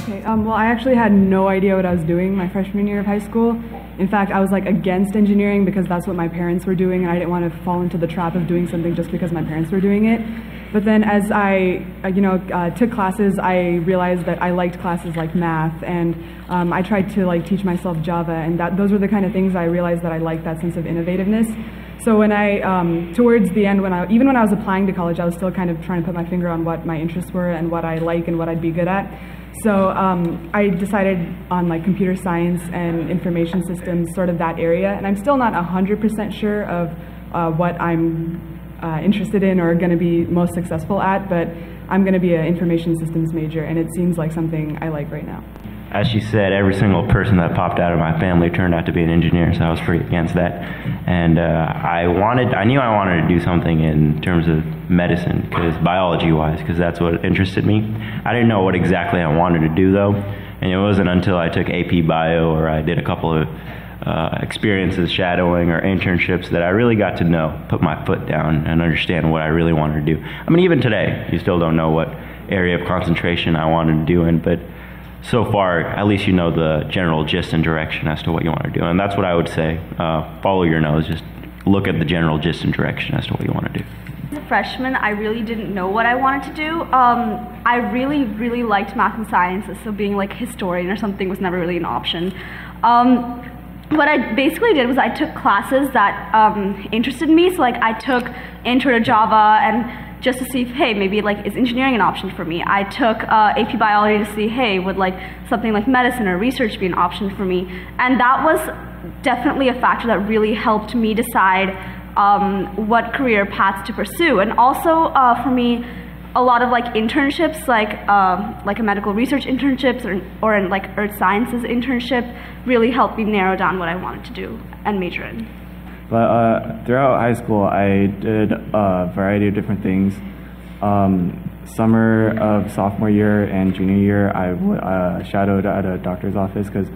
Okay, well, I actually had no idea what I was doing my freshman year of high school. In fact, I was like against engineering because that's what my parents were doing, and I didn't want to fall into the trap of doing something just because my parents were doing it. But then as I took classes, I realized that I liked classes like math, and I tried to like teach myself Java, and those were the kind of things I realized that I liked, that sense of innovativeness. So when towards the end, even when I was applying to college, I was still kind of trying to put my finger on what my interests were and what I like and what I'd be good at. So I decided on like computer science and information systems, sort of that area, and I'm still not 100% sure of what I'm interested in or going to be most successful at, but I'm going to be an information systems major, and it seems like something I like right now. As she said, every single person that popped out of my family turned out to be an engineer, so I was pretty against that. And I knew I wanted to do something in terms of medicine, biology-wise, because that's what interested me. I didn't know what exactly I wanted to do, though, and it wasn't until I took AP Bio or I did a couple of experiences shadowing or internships that I really got to put my foot down and understand what I really wanted to do. I mean, even today, you still don't know what area of concentration I wanted to do in, but so far, at least you know the general gist and direction as to what you want to do. And that's what I would say. Follow your nose. Just look at the general gist and direction as to what you want to do. As a freshman, I really didn't know what I wanted to do. I really liked math and sciences, so being like a historian or something was never really an option. What I basically did was I took classes that interested me. So like I took Intro to Java and just to see if, hey, maybe like is engineering an option for me. I took AP Biology to see, hey, would like something like medicine or research be an option for me? And that was definitely a factor that really helped me decide what career paths to pursue. And also for me, a lot of like internships, like a medical research internships or in like earth sciences internship, really helped me narrow down what I wanted to do and major in. But throughout high school, I did a variety of different things. Summer of sophomore year and junior year, I shadowed at a doctor's office because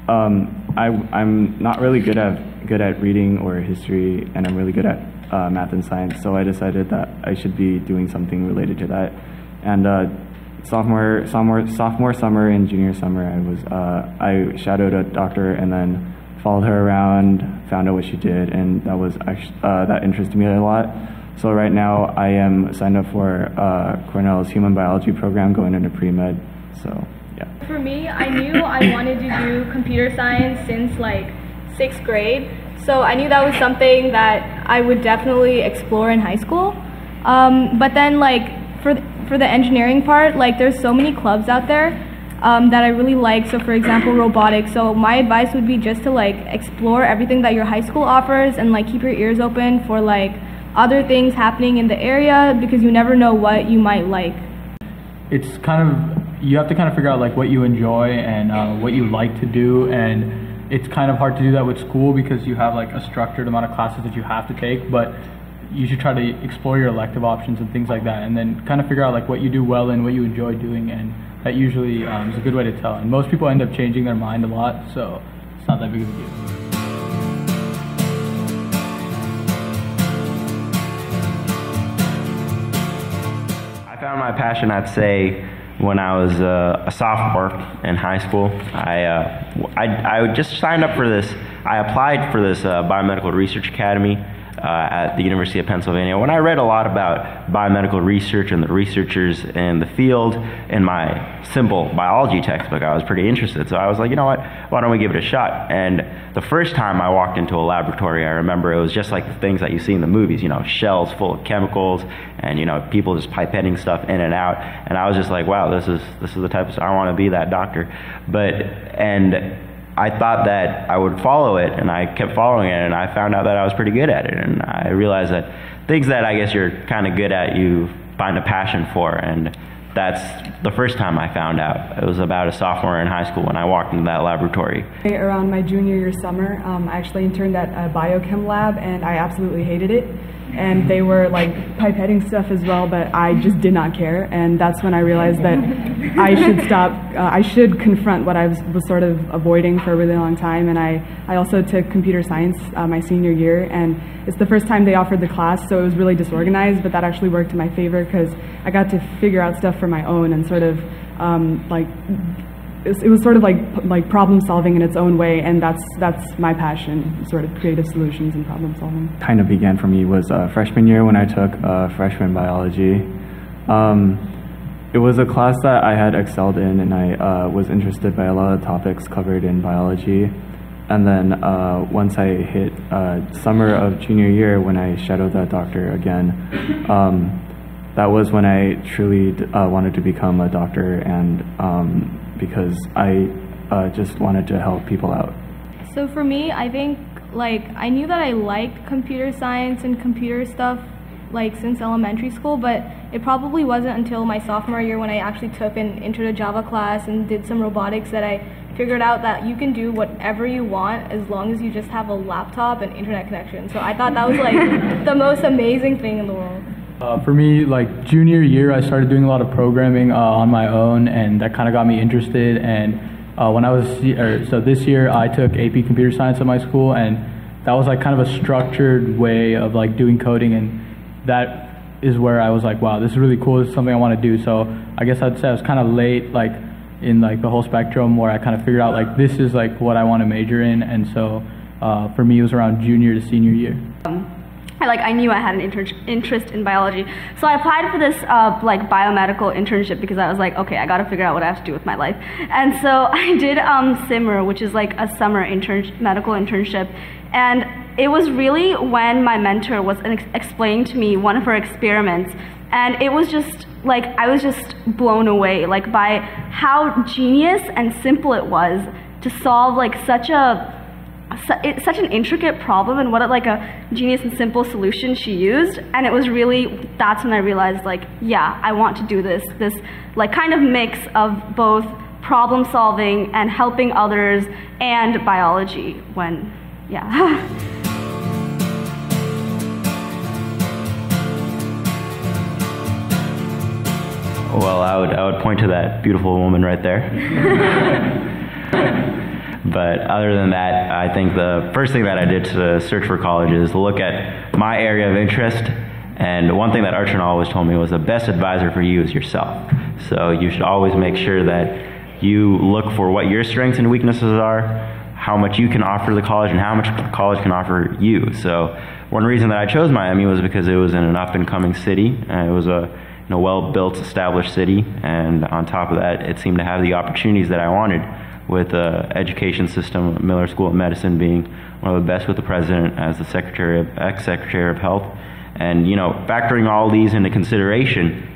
I'm not really good at reading or history, and I'm really good at math and science. So I decided that I should be doing something related to that. And sophomore summer and junior summer, I shadowed a doctor and then followed her around, found out what she did, and that was actually, that interested me a lot. So right now I am signed up for Cornell's Human Biology program going into pre-med, so yeah. For me, I knew I wanted to do computer science since like 6th grade, so I knew that was something that I would definitely explore in high school. But then like for the engineering part, like there's so many clubs out there that I really like. So for example, robotics. So my advice would be just to like explore everything that your high school offers and like keep your ears open for like other things happening in the area, because you never know what you might like. It's kind of, you have to kind of figure out like what you enjoy and what you like to do, and it's kind of hard to do that with school because you have like a structured amount of classes that you have to take, but you should try to explore your elective options and things like that, and then kind of figure out like what you do well and what you enjoy doing, and that usually is a good way to tell. And most people end up changing their mind a lot, so it's not that big of a deal. I found my passion, I'd say, when I was a sophomore in high school. I just signed up for this. I applied for this biomedical research academy at the University of Pennsylvania. When I read a lot about biomedical research and the researchers in the field in my simple biology textbook, I was pretty interested. So I was like, you know what, why don't we give it a shot? And the first time I walked into a laboratory, I remember it was just like the things that you see in the movies, you know, shells full of chemicals and, you know, people just pipetting stuff in and out. And I was just like, wow, this is the type of stuff, I want to be that doctor. And I thought that I would follow it, and I kept following it, and I found out that I was pretty good at it. And I realized that things that I guess you're kind of good at, you find a passion for, and that's the first time I found out. It was about a sophomore in high school when I walked into that laboratory. Around my junior year summer, I actually interned at a biochem lab, and I absolutely hated it. And they were like pipetting stuff as well, but I just did not care. And that's when I realized that I should stop, I should confront what I was sort of avoiding for a really long time. And I also took computer science my senior year, and it's the first time they offered the class, so it was really disorganized, but that actually worked in my favor because I got to figure out stuff for my own and sort of like it was sort of like problem solving in its own way, and that's my passion, sort of creative solutions and problem solving. Kind of began for me was freshman year when I took freshman biology. It was a class that I had excelled in, and I was interested by a lot of topics covered in biology. And then once I hit summer of junior year, when I shadowed that doctor again, that was when I truly wanted to become a doctor, and because I just wanted to help people out. So for me, I think I knew that I liked computer science and computer stuff since elementary school, but it probably wasn't until my sophomore year when I actually took an Intro to Java class and did some robotics that I figured out that you can do whatever you want as long as you just have a laptop and internet connection. So I thought that was the most amazing thing in the world. For me, junior year, I started doing a lot of programming on my own, and that kind of got me interested. And when I was so this year, I took AP Computer Science at my school, and that was kind of a structured way of doing coding, and that is where I was like, wow, this is really cool. This is something I want to do. So I guess I'd say I was kind of late, in the whole spectrum, where I kind of figured out this is what I want to major in. And so for me, it was around junior to senior year. I knew I had an interest in biology, so I applied for this biomedical internship because I was like, okay, I got to figure out what I have to do with my life. And so I did SIMR, which is a summer medical internship, and it was really when my mentor was explaining to me one of her experiments, and it was just I was just blown away by how genius and simple it was to solve such an intricate problem, and what a genius and simple solution she used. And it was really, that's when I realized yeah, I want to do this kind of mix of both problem solving and helping others and biology yeah. Well, I would point to that beautiful woman right there. But other than that, I think the first thing that I did to search for college is look at my area of interest. And one thing that Archana always told me was the best advisor for you is yourself. So you should always make sure that you look for what your strengths and weaknesses are, how much you can offer the college, and how much college can offer you. So one reason that I chose Miami was because it was in an up-and-coming city. It was a well-built, established city, and on top of that, it seemed to have the opportunities that I wanted, with the education system, Miller School of Medicine being one of the best, with the president as the ex-secretary of health. And factoring all these into consideration,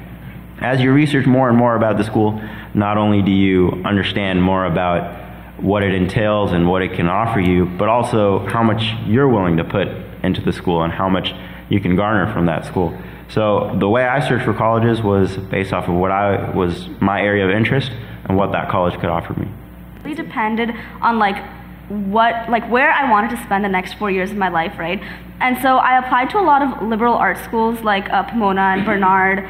as you research more and more about the school, not only do you understand more about what it entails and what it can offer you, but also how much you're willing to put into the school and how much you can garner from that school. So the way I searched for colleges was based off of what was my area of interest and what that college could offer me. It really depended on where I wanted to spend the next 4 years of my life, right? And so I applied to a lot of liberal arts schools like Pomona and Bernard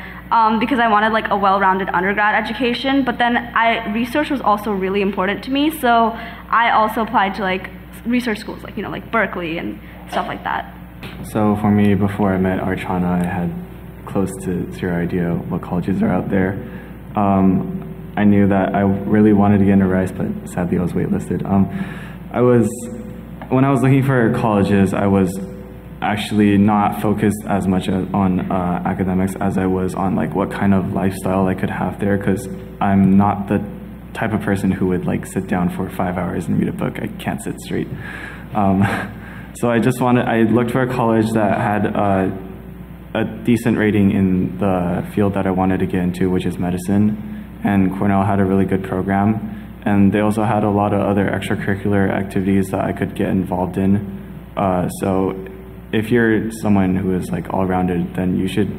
because I wanted a well-rounded undergrad education. But then research was also really important to me, so I also applied to research schools like Berkeley and stuff like that. So for me, before I met Archana, I had close to zero idea what colleges are out there. I knew that I really wanted to get into Rice, but sadly I was waitlisted. When I was looking for colleges, I was actually not focused as much on academics as I was on what kind of lifestyle I could have there, because I'm not the type of person who would sit down for 5 hours and read a book. I can't sit straight. So I looked for a college that had a decent rating in the field that I wanted to get into, which is medicine. And Cornell had a really good program. And they also had a lot of other extracurricular activities that I could get involved in. So if you're someone who is all-rounded, then you should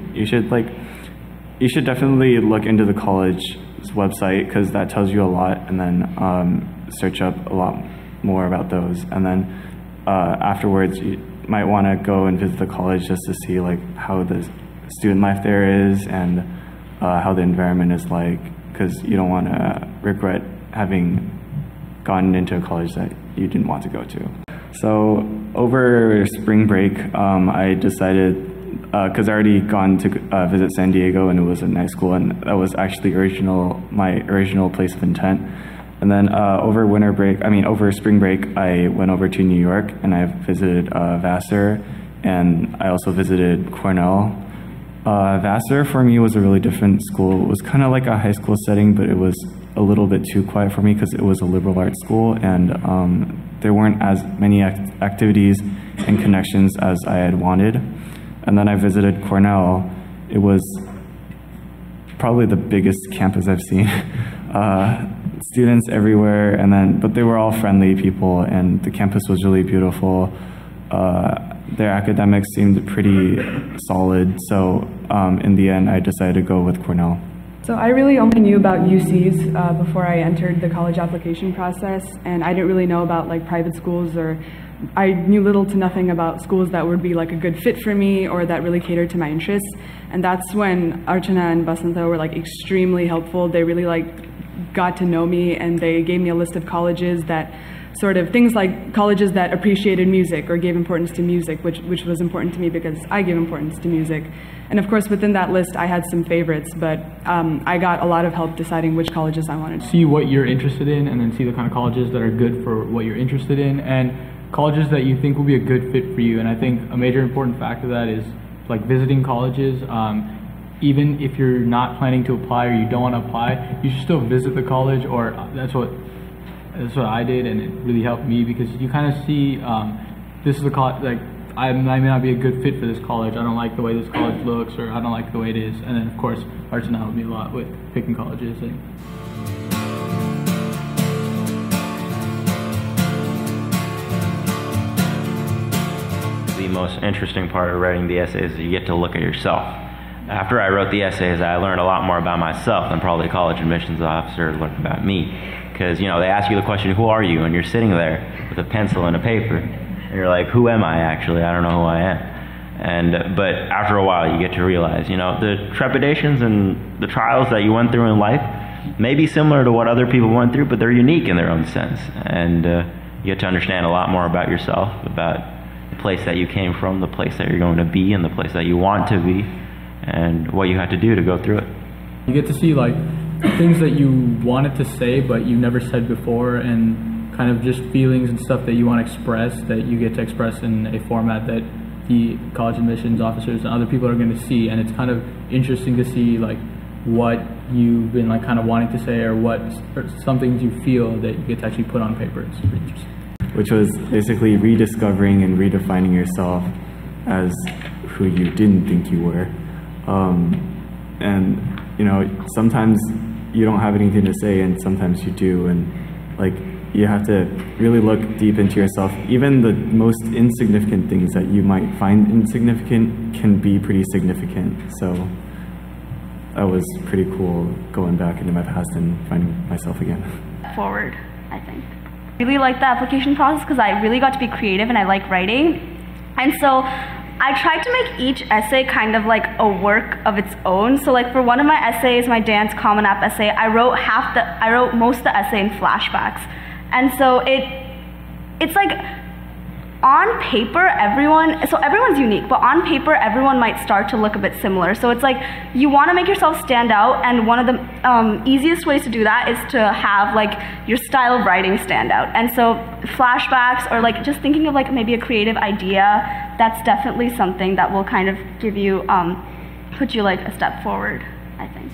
definitely look into the college's website, because that tells you a lot, and then search up a lot more about those. And then afterwards, you might want to go and visit the college just to see how the student life there is and how the environment is because you don't want to regret having gotten into a college that you didn't want to go to. So over spring break, I decided because I already gone to visit San Diego, and it was a nice school, and that was actually my original place of intent. And then over spring break, I went over to New York, and I visited Vassar, and I also visited Cornell. Vassar for me was a really different school. It was kind of like a high school setting, but it was a little bit too quiet for me because it was a liberal arts school, and there weren't as many activities and connections as I had wanted. And then I visited Cornell. It was probably the biggest campus I've seen. Students everywhere, but they were all friendly people, and the campus was really beautiful. Their academics seemed pretty solid, so in the end I decided to go with Cornell. So I really only knew about UCs before I entered the college application process, and I didn't really know about like private schools, or I knew little to nothing about schools that would be like a good fit for me or that really catered to my interests. And that's when Archana and Basanta were like extremely helpful. They really like got to know me, and they gave me a list of colleges that sort of things like colleges that appreciated music or gave importance to music, which was important to me because I give importance to music. And of course, within that list, I had some favorites, but I got a lot of help deciding which colleges I wanted. See what you're interested in, and then see the kind of colleges that are good for what you're interested in, and colleges that you think will be a good fit for you. And I think a major important factor of that is like visiting colleges. Even if you're not planning to apply or you don't want to apply, you should still visit the college, or that's what I did, and it really helped me because you kind of see this is a college, like I may not be a good fit for this college, I don't like the way this college looks, or I don't like the way it is. And then of course Archana helped me a lot with picking colleges. The most interesting part of writing the essays is you get to look at yourself. After I wrote the essays, I learned a lot more about myself than probably a college admissions officer learned about me. Because, they ask you the question, who are you? And you're sitting there with a pencil and a paper, and you're like, who am I actually? I don't know who I am. But after a while, you get to realize, the trepidations and the trials that you went through in life may be similar to what other people went through, but they're unique in their own sense. And you get to understand a lot more about yourself, about the place that you came from, the place that you're going to be, and the place that you want to be, and what you had to do to go through it. You get to see like things that you wanted to say but you never said before, and kind of just feelings and stuff that you want to express that you get to express in a format that the college admissions officers and other people are going to see. And it's kind of interesting to see like what you've been like kind of wanting to say, or some things you feel that you get to actually put on paper. It's pretty interesting. Which was basically rediscovering and redefining yourself as who you didn't think you were. And sometimes you don't have anything to say, and sometimes you do, and like you have to really look deep into yourself. Even the most insignificant things that you might find insignificant can be pretty significant. So that was pretty cool, going back into my past and finding myself again. Forward, I think. I really like the application process because I really got to be creative, and I like writing. And so I tried to make each essay kind of like a work of its own. So like for one of my essays, my dance Common App essay, I wrote most of the essay in flashbacks. And so it's like on paper, everyone's unique, but on paper, everyone might start to look a bit similar. So it's like you want to make yourself stand out, and one of the easiest ways to do that is to have like your style of writing stand out. And so flashbacks, or like just thinking of like maybe a creative idea, that's definitely something that will kind of give you, put you like a step forward, I think.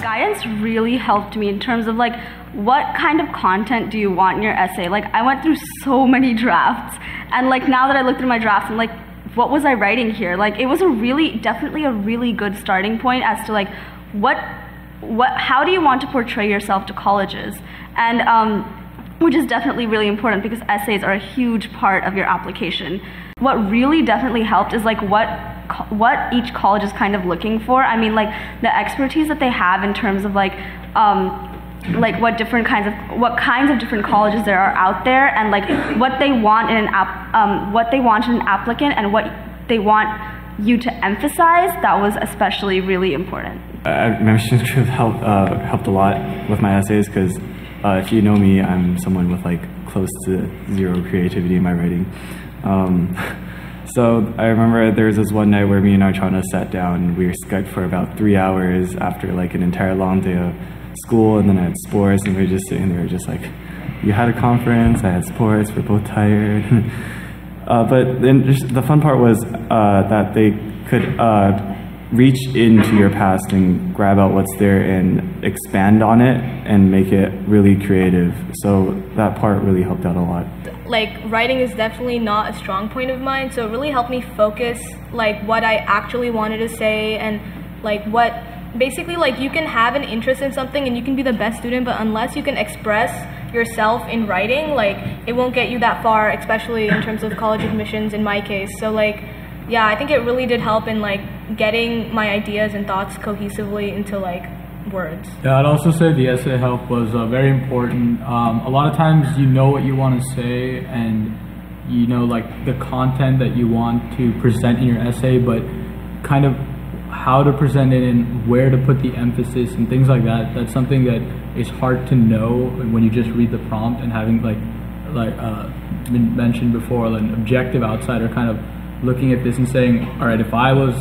Guidance really helped me in terms of like what kind of content do you want in your essay. Like I went through so many drafts, and like now that I look through my drafts, I'm like, what was I writing here? Like it was definitely a really good starting point as to like how do you want to portray yourself to colleges, and which is definitely really important because essays are a huge part of your application. What really definitely helped is like what each college is kind of looking for. I mean, like the expertise that they have in terms of like what kinds of different colleges there are out there, and like what they want in an applicant, and what they want you to emphasize. That was especially really important. Membership helped a lot with my essays because If you know me, I'm someone with like close to zero creativity in my writing. So I remember there was this one night where me and Archana sat down and we were Skyped for about 3 hours after like an entire long day of school, and then I had sports, and we were just sitting there just like, you had a conference, I had sports, we're both tired. But then just the fun part was that they could reach into your past and grab out what's there and expand on it and make it really creative. So that part really helped out a lot. Like, writing is definitely not a strong point of mine, so it really helped me focus like what I actually wanted to say, and like what basically, like, you can have an interest in something and you can be the best student, but unless you can express yourself in writing, like, it won't get you that far, especially in terms of college admissions in my case. So like, yeah, I think it really did help in like getting my ideas and thoughts cohesively into like words. Yeah, I'd also say the essay help was very important. A lot of times you know what you want to say and you know like the content that you want to present in your essay, but kind of how to present it and where to put the emphasis and things like that. That's something that is hard to know when you just read the prompt, and having like been mentioned before, an objective outsider kind of looking at this and saying, all right, if I was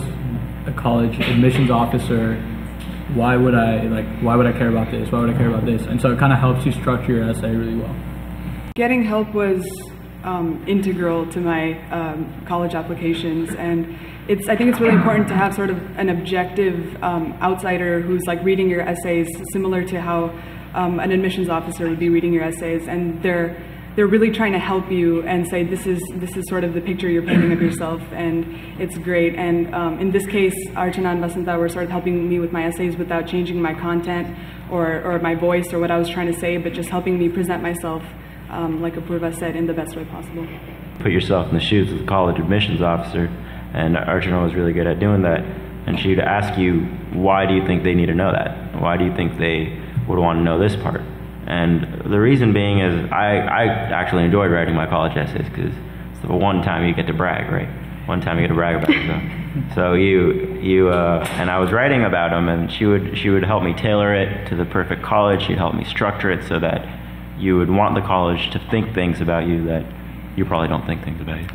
a college admissions officer, why would I care about this? Why would I care about this? And so it kind of helps you structure your essay really well. Getting help was integral to my college applications, and I think it's really important to have sort of an objective outsider who's like reading your essays, similar to how an admissions officer would be reading your essays, and they're really trying to help you and say, this is sort of the picture you're painting of yourself, and it's great. And in this case, Archana and Vasanta were sort of helping me with my essays without changing my content or my voice or what I was trying to say, but just helping me present myself, like Apurva said, in the best way possible. Put yourself in the shoes of the college admissions officer, and Archana was really good at doing that. And she would ask you, why do you think they need to know that? Why do you think they would want to know this part? And the reason being is I actually enjoyed writing my college essays, because it's the one time you get to brag, right? One time you get to brag about yourself. So and I was writing about them, and she would help me tailor it to the perfect college. She'd help me structure it so that you would want the college to think things about you that you probably don't think things about you.